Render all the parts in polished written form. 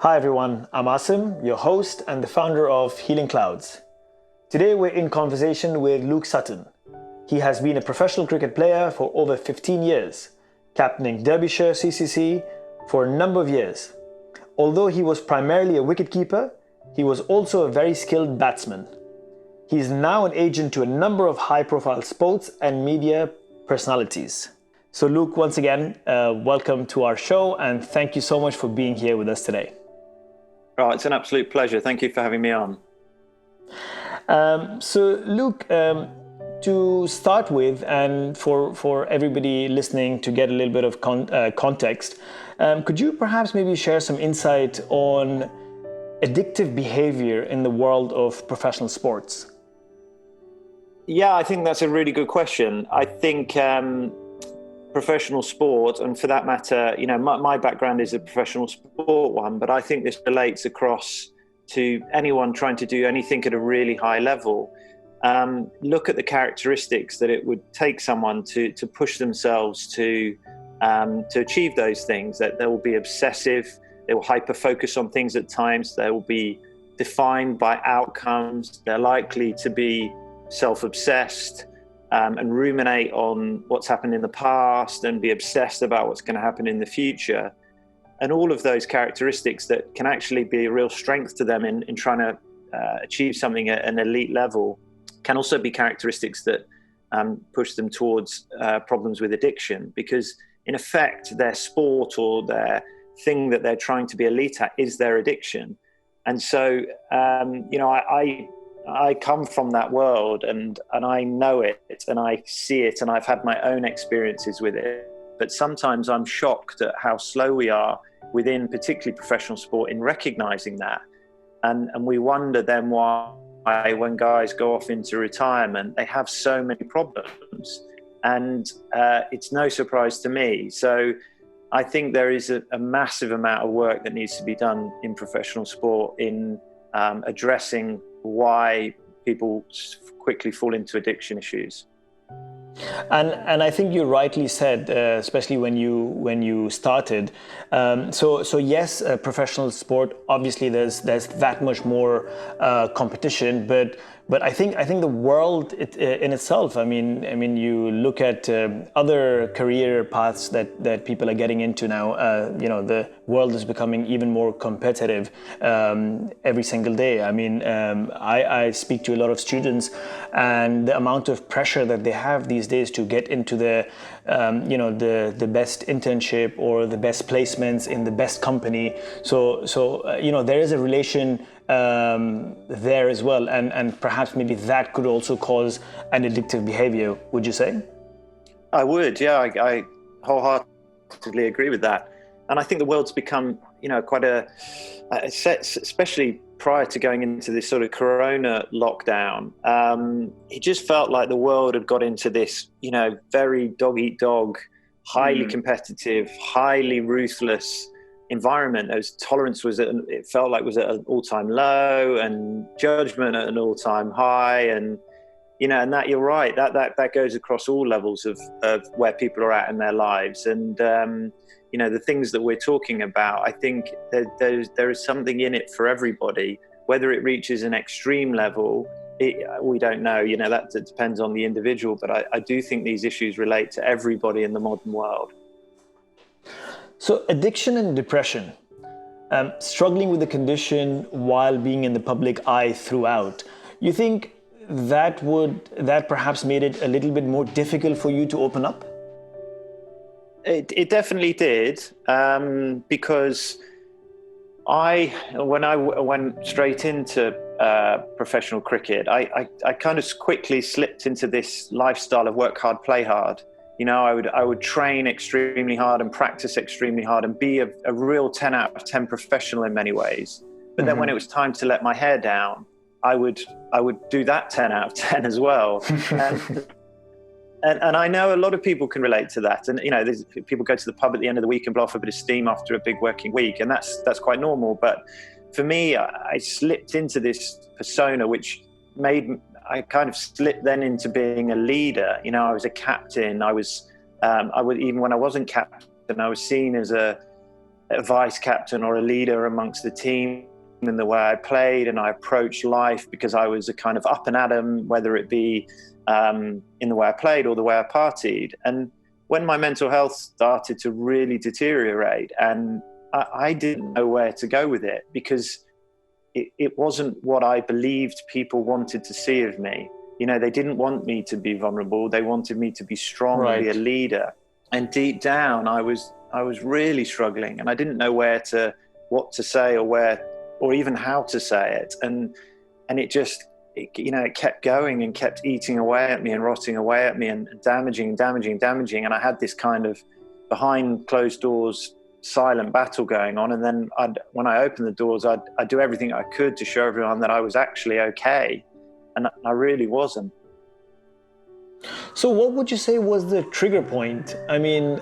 Hi everyone, I'm Asim, your host and the founder of Healingclouds. Today we're in conversation with Luke Sutton. He has been a professional cricket player for over 15 years, captaining Derbyshire CCC for a number of years. Although he was primarily a wicketkeeper, he was also a very skilled batsman. He is now an agent to a number of high-profile sports and media personalities. So Luke, once again, welcome to our show and thank you so much for being here with us today. Oh, it's an absolute pleasure. Thank you for having me on. So Luke, to start with, and for everybody listening to get a little bit of context, could you perhaps maybe share some insight on addictive behavior in the world of professional sports? Yeah, I think that's a really good question. I think professional sport, and for that matter, my background is a professional sport one, but I think this relates across to anyone trying to do anything at a really high level. Look at the characteristics that it would take someone to push themselves to achieve those things. That they will be obsessive, they will hyper focus on things at times, they will be defined by outcomes, they're likely to be self-obsessed, and ruminate on what's happened in the past and be obsessed about what's going to happen in the future. And all of those characteristics that can actually be a real strength to them in trying to achieve something at an elite level can also be characteristics that push them towards problems with addiction, because in effect their sport or their thing that they're trying to be elite at is their addiction. And so I come from that world and I know it and I see it and I've had my own experiences with it. But sometimes I'm shocked at how slow we are within particularly professional sport in recognizing that. And we wonder then why when guys go off into retirement, they have so many problems. And it's no surprise to me. So I think there is a massive amount of work that needs to be done in professional sport in addressing why people quickly fall into addiction issues. And I think you rightly said, especially when you started. So yes, professional sport, obviously there's that much more competition, but I think the world in itself. I mean, you look at other career paths that people are getting into now. The world is becoming even more competitive every single day. I mean, I speak to a lot of students, and the amount of pressure that they have these days to get into the best internship or the best placements in the best company. So there is a relation there as well, and perhaps maybe that could also cause an addictive behavior. Would you say? I would, yeah. I wholeheartedly agree with that, and I think the world's become quite especially prior to going into this sort of corona lockdown, it just felt like the world had got into this very dog eat dog, highly competitive, highly ruthless environment. Tolerance was it felt like was at an all-time low, and judgment at an all-time high, and and that, you're right, that goes across all levels of where people are at in their lives. And the things that we're talking about, I think there is something in it for everybody. Whether it reaches an extreme level, we don't know. That depends on the individual, but I do think these issues relate to everybody in the modern world. So addiction and depression, struggling with the condition while being in the public eye throughout, you think that perhaps made it a little bit more difficult for you to open up? It definitely did, because when I went straight into professional cricket, I kind of quickly slipped into this lifestyle of work hard, play hard. I would train extremely hard and practice extremely hard and be a real 10 out of 10 professional in many ways. But then when it was time to let my hair down, I would do that 10 out of 10 as well. And I know a lot of people can relate to that. And, people go to the pub at the end of the week and blow off a bit of steam after a big working week. And that's quite normal. But for me, I slipped into this persona, which I kind of slipped then into being a leader. I was a captain. I would, even when I wasn't captain, I was seen as a a vice captain or a leader amongst the team in the way I played and I approached life, because I was a kind of up and at 'em, whether it be in the way I played or the way I partied. And when my mental health started to really deteriorate, and I didn't know where to go with it, because it wasn't what I believed people wanted to see of me. You know, they didn't want me to be vulnerable. They wanted me to be strong, Right. and be a leader. And deep down, I was really struggling, and I didn't know what to say or even how to say it. And it kept going and kept eating away at me and rotting away at me and damaging. And I had this kind of behind closed doors silent battle going on. And then when I opened the doors, I'd do everything I could to show everyone that I was actually okay. And I really wasn't. So what would you say was the trigger point? I mean,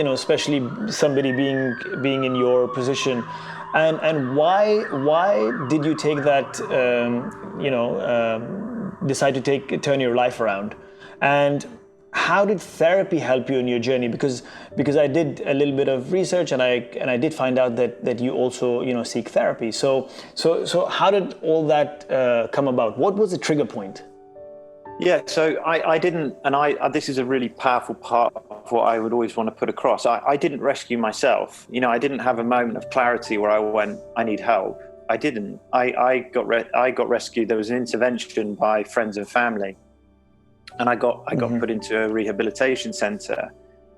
especially somebody being in your position, and why did you take that, decide to turn your life around? And how did therapy help you in your journey? Because I did a little bit of research, and I did find out that you also seek therapy. So how did all that come about? What was the trigger point? Yeah, so I didn't, and this is a really powerful part of what I would always want to put across. I didn't rescue myself. I didn't have a moment of clarity where I went, I need help. I didn't. I got rescued. There was an intervention by friends and family, and I got put into a rehabilitation centre.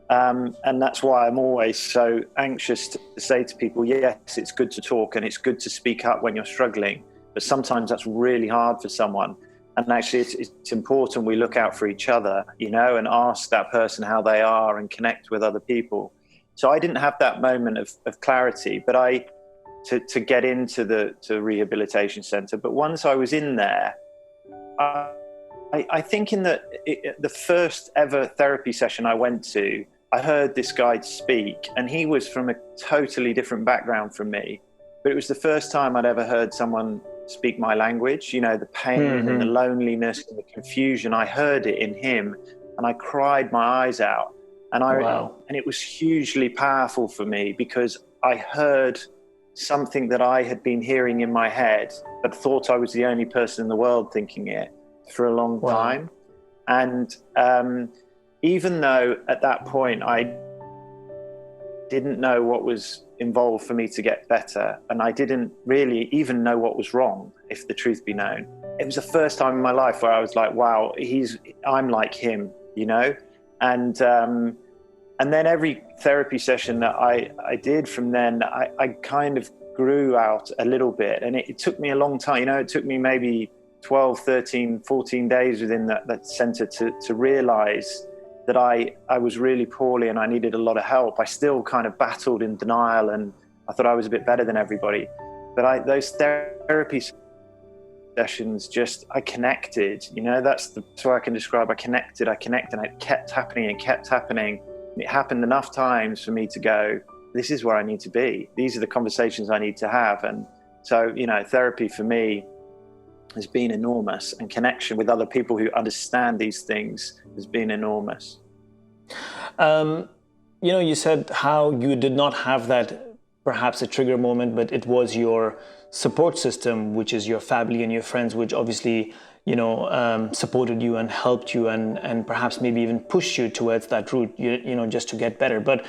And that's why I'm always so anxious to say to people, yes, it's good to talk and it's good to speak up when you're struggling, but sometimes that's really hard for someone. And actually, it's important we look out for each other, and ask that person how they are and connect with other people. So I didn't have that moment of clarity, but to get into the rehabilitation centre. But once I was in there, I think in the first ever therapy session I went to, I heard this guy speak, and he was from a totally different background from me. But it was the first time I'd ever heard someone speak my language, the pain and the loneliness and the confusion. I heard it in him, and I cried my eyes out. And and it was hugely powerful for me, because I heard something that I had been hearing in my head, but thought I was the only person in the world thinking it for a long time. And even though at that point I didn't know what was involved for me to get better, and I didn't really even know what was wrong, if the truth be known, it was the first time in my life where I was like, wow, I'm like him, and then every therapy session that I did from then, I kind of grew out a little bit, and it took me a long time. It took me maybe 12, 13, 14 days within that centre to realise that I was really poorly and I needed a lot of help. I still kind of battled in denial, and I thought I was a bit better than everybody. But those therapy sessions, I connected, that's what I can describe. I connected, and it kept happening and kept happening. It happened enough times for me to go, this is where I need to be. These are the conversations I need to have. And so, therapy for me has been enormous, and connection with other people who understand these things has been enormous. You said how you did not have that, perhaps a trigger moment, but it was your support system, which is your family and your friends, which obviously, supported you and helped you and perhaps maybe even pushed you towards that route, just to get better. But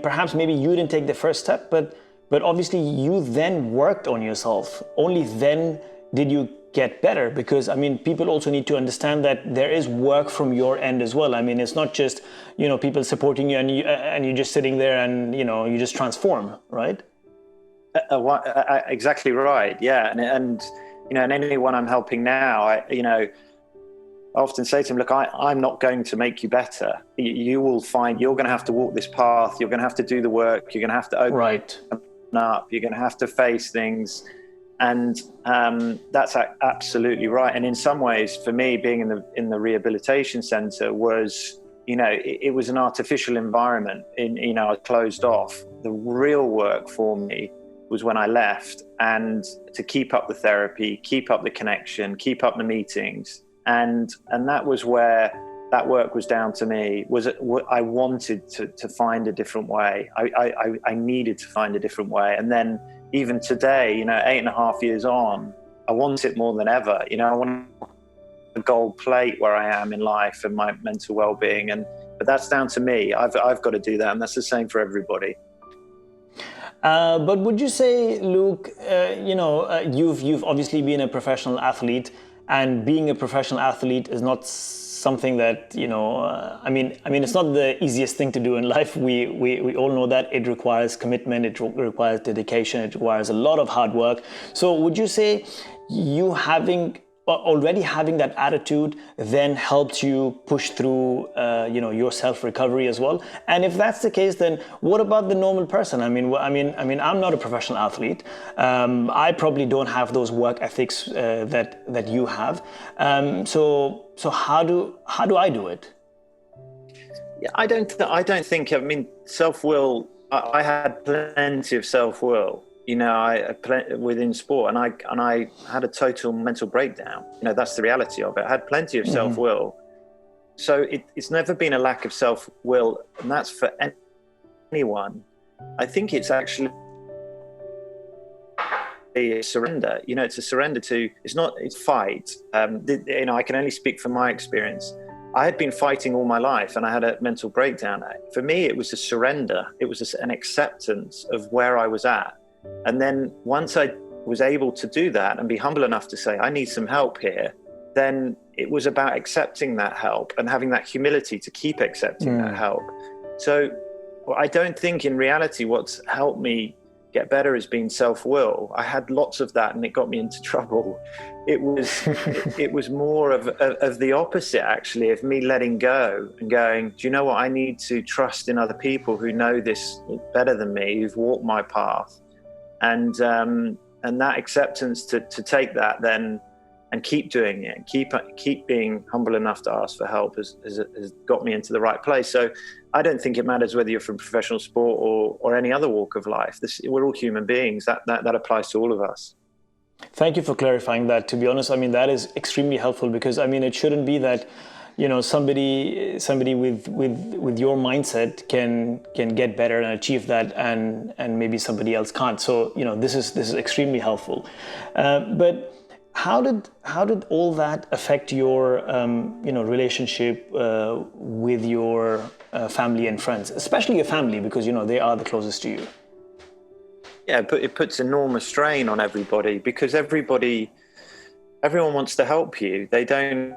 perhaps maybe you didn't take the first step, but obviously you then worked on yourself. Only then did you get better, because people also need to understand that there is work from your end as well. It's not just people supporting you and you just sitting there and you just transform, right? Exactly right. Yeah, and anyone I'm helping now, I often say to them, look, I'm not going to make you better. You will find you're going to have to walk this path. You're going to have to do the work. You're going to have to open up. You're going to have to face things. And that's absolutely right. And in some ways, for me, being in the rehabilitation centre was, it was an artificial environment. I closed off. The real work for me was when I left, and to keep up the therapy, keep up the connection, keep up the meetings. And that was where that work was down to me. I wanted to find a different way. I needed to find a different way. And then even today, 8.5 years on, I want it more than ever. I want a gold plate where I am in life and my mental well-being. But that's down to me. I've got to do that. And that's the same for everybody. But would you say, Luke, you've obviously been a professional athlete, and being a professional athlete is not something that, I mean, it's not the easiest thing to do in life. We all know that. It requires commitment, it requires dedication, it requires a lot of hard work. So would you say you already having that attitude then helped you push through, your self-recovery as well? And if that's the case, then what about the normal person? I mean, I'm not a professional athlete. I probably don't have those work ethics that you have. So how do I do it? Yeah, I don't think. I mean, self-will. I had plenty of self-will. Within sport, and I had a total mental breakdown. That's the reality of it. I had plenty of self-will. So it's never been a lack of self-will, and that's for anyone. I think it's actually a surrender. It's a surrender to, it's fight. I can only speak from my experience. I had been fighting all my life and I had a mental breakdown. For me, it was a surrender. It was an acceptance of where I was at. And then once I was able to do that and be humble enough to say, I need some help here, then it was about accepting that help and having that humility to keep accepting that help. So I don't think in reality what's helped me get better has been self-will. I had lots of that and it got me into trouble. It was more of the opposite, actually, of me letting go and going, do you know what? I need to trust in other people who know this better than me, who've walked my path. And that acceptance to take that then and keep doing it, keep being humble enough to ask for help has got me into the right place. So I don't think it matters whether you're from professional sport or any other walk of life. We're all human beings. That applies to all of us. Thank you for clarifying that. To be honest, that is extremely helpful, because it shouldn't be that somebody with your mindset can get better and achieve that, and maybe somebody else can't. So this is extremely helpful. But how did all that affect your relationship with your family and friends, especially your family, because they are the closest to you? Yeah, but it puts enormous strain on everybody, because everyone wants to help you. They don't.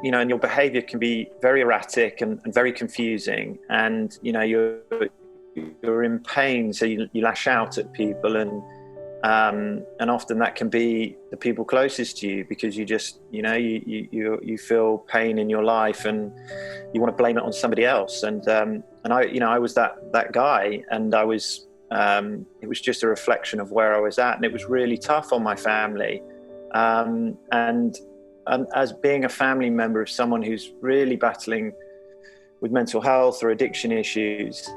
And your behavior can be very erratic and very confusing, and you're in pain, so you lash out at people, and often that can be the people closest to you, because you just you feel pain in your life and you want to blame it on somebody else. And I was that guy, and I was it was just a reflection of where I was at, and it was really tough on my family. And as being a family member of someone who's really battling with mental health or addiction issues,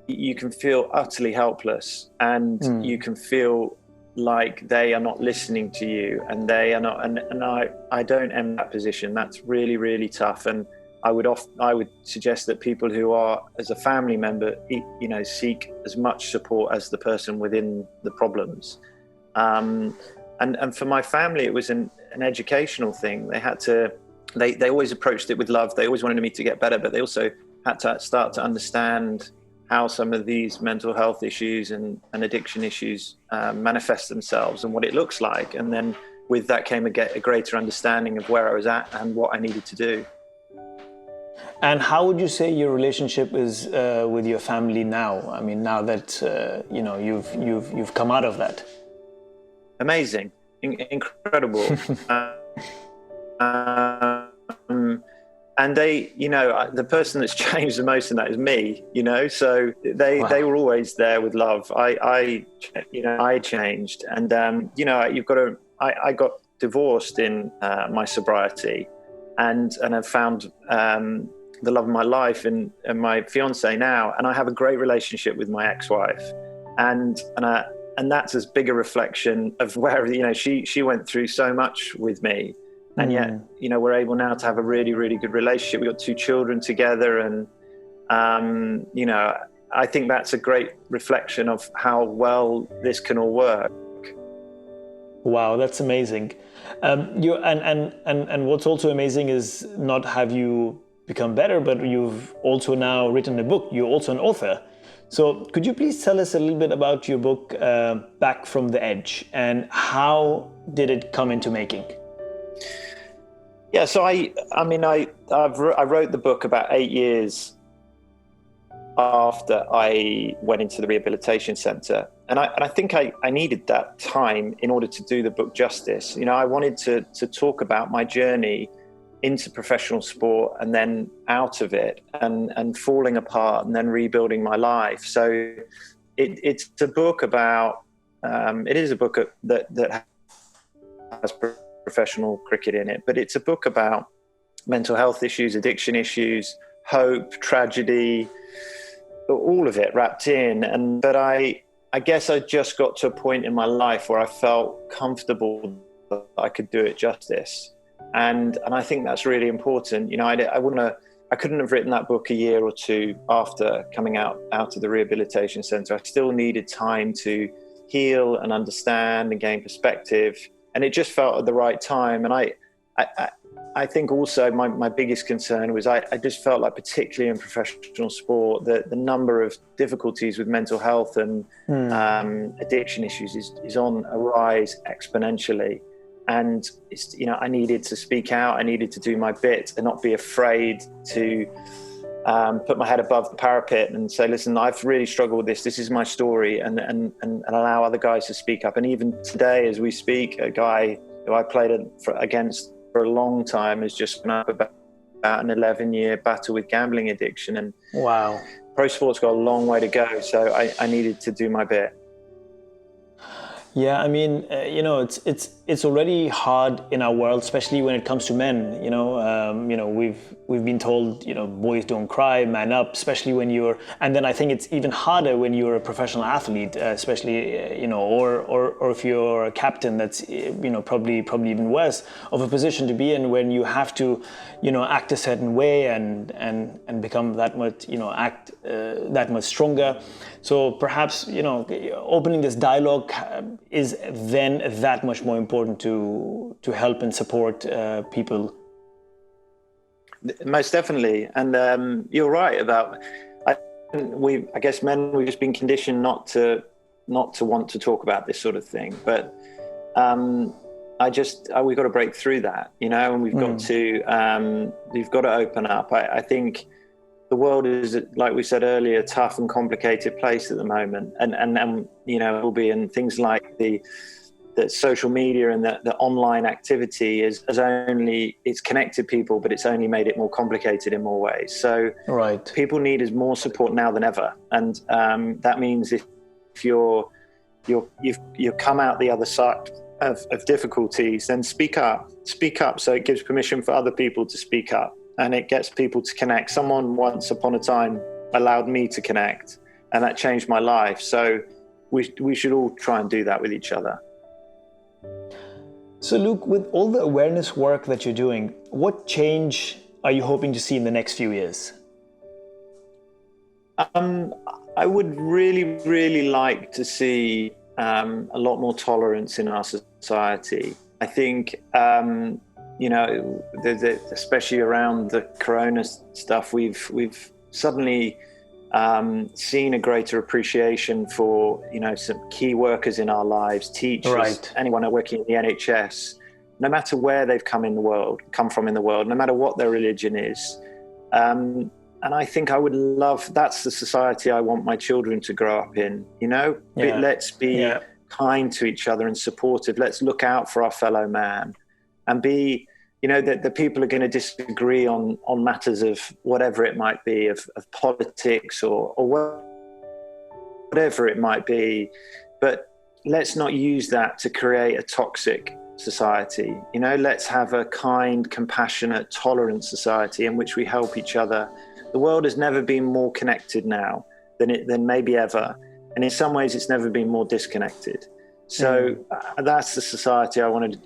you can feel utterly helpless, and you can feel like they are not listening to you, and they are not. And I don't end that position. That's really, really tough. And I would suggest that people who are, as a family member, seek as much support as the person within the problems. And for my family, it was an educational thing. They always approached it with love. They always wanted me to get better, but they also had to start to understand how some of these mental health issues and addiction issues manifest themselves and what it looks like. And then with that came a greater understanding of where I was at and what I needed to do. And how would you say your relationship is with your family now? Now that you've come out of that. Amazing, incredible. And they, the person that's changed the most in that is me, so they were always there with love. I changed, and I got divorced in my sobriety, and I've found the love of my life in my fiance now, and I have a great relationship with my ex-wife, and that's as big a reflection of where she went through so much with me, And yet, you know, we're able now to have a really, really good relationship. We've got 2 children together, and, you know, I think that's a great reflection of how well this can all work. Wow, that's amazing. And what's also amazing is not have you become better, but you've also now written a book. You're also an author. So could you please tell us a little bit about your book, Back from the Edge, and how did it come into making? Yeah, so I wrote the book about 8 years after I went into the rehabilitation centre. And I think I needed that time in order to do the book justice. You know, I wanted to talk about my journey into professional sport and then out of it, and falling apart and then rebuilding my life. So it's a book about, it is a book that has professional cricket in it, but it's a book about mental health issues, addiction issues, hope, tragedy, all of it wrapped in. But I guess I just got to a point in my life where I felt comfortable that I could do it justice. And I think that's really important. You know, I couldn't have written that book a year or 2 after coming out of the rehabilitation centre. I still needed time to heal and understand and gain perspective. And it just felt at the right time. And I think also my biggest concern was I just felt like, particularly in professional sport, that the number of difficulties with mental health and addiction issues is on a rise exponentially. And it's, you know, I needed to speak out. I needed to do my bit and not be afraid to put my head above the parapet and say, listen, I've really struggled with this. This is my story, and allow other guys to speak up. And even today, as we speak, a guy who I played against for a long time has just been up about an 11-year battle with gambling addiction. And wow, pro sport's got a long way to go. So I needed to do my bit. Yeah, I mean, you know, it's already hard in our world, especially when it comes to men. You know, we've been told, you know, boys don't cry, man up, especially when you're. And then I think it's even harder when you're a professional athlete, especially, you know, or if you're a captain. That's, you know, probably even worse of a position to be in, when you have to, you know, act a certain way and become that much, you know, act that much stronger. So perhaps, you know, opening this dialogue is then that much more important to help and support people. Most definitely. And you're right about, I guess we've just been conditioned not to want to talk about this sort of thing. But we've got to break through that, you know, and we've got to open up. I think the world is, like we said earlier, a tough and complicated place at the moment, and you know, it will be. And things like the social media and the online activity it's connected people, but it's only made it more complicated in more ways. So right, people need more support now than ever, and that means if you've come out the other side of difficulties, then speak up. So it gives permission for other people to speak up. And it gets people to connect. Someone once upon a time allowed me to connect, and that changed my life. So we should all try and do that with each other. So Luke, with all the awareness work that you're doing, what change are you hoping to see in the next few years? I would really, really like to see a lot more tolerance in our society. I think you know, especially around the corona stuff, we've suddenly seen a greater appreciation for, you know, some key workers in our lives, teachers, right, anyone working in the NHS, no matter where they've come from in the world, no matter what their religion is. And I think I would love, that's the society I want my children to grow up in, you know. Yeah. Let's be kind to each other and supportive. Let's look out for our fellow man. And be, you know, that the people are going to disagree on matters of whatever it might be, of politics or whatever it might be. But let's not use that to create a toxic society. You know, let's have a kind, compassionate, tolerant society in which we help each other. The world has never been more connected now than maybe ever. And in some ways, it's never been more disconnected. So that's the society I want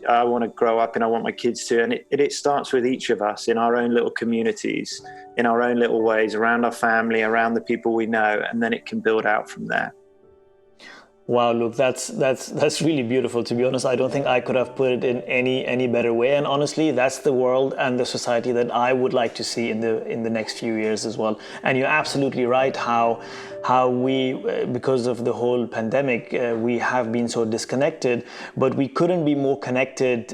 to grow up in. I want my kids to, and it starts with each of us in our own little communities, in our own little ways, around our family, around the people we know, and then it can build out from there. Wow, look, that's really beautiful. To be honest, I don't think I could have put it in any better way. And honestly, that's the world and the society that I would like to see in the next few years as well. And you're absolutely right how we, because of the whole pandemic, we have been so disconnected, but we couldn't be more connected,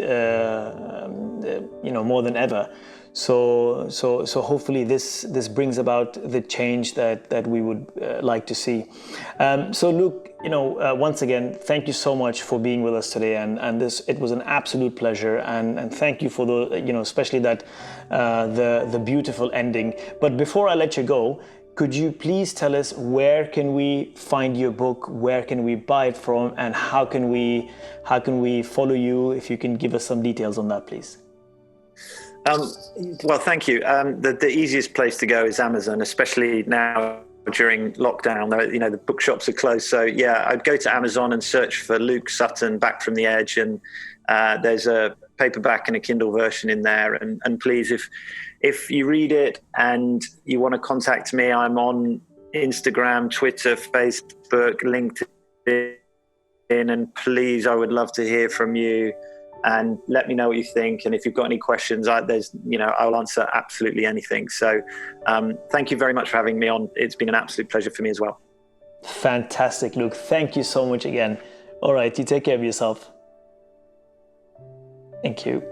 more than ever. So hopefully this brings about the change that we would like to see. So Luke, once again, thank you so much for being with us today, and it was an absolute pleasure, and thank you for the especially that the beautiful ending. But before I let you go, could you please tell us where can we find your book, where can we buy it from, and how can we follow you? If you can give us some details on that, please. Well, thank you. The easiest place to go is Amazon, especially now during lockdown. The bookshops are closed. So yeah, I'd go to Amazon and search for Luke Sutton, Back from the Edge, and there's a paperback and a Kindle version in there. And please, if you read it and you want to contact me, I'm on Instagram, Twitter, Facebook, LinkedIn, and please, I would love to hear from you. And let me know what you think. And if you've got any questions, I'll answer absolutely anything. So thank you very much for having me on. It's been an absolute pleasure for me as well. Fantastic, Luke. Thank you so much again. All right, you take care of yourself. Thank you.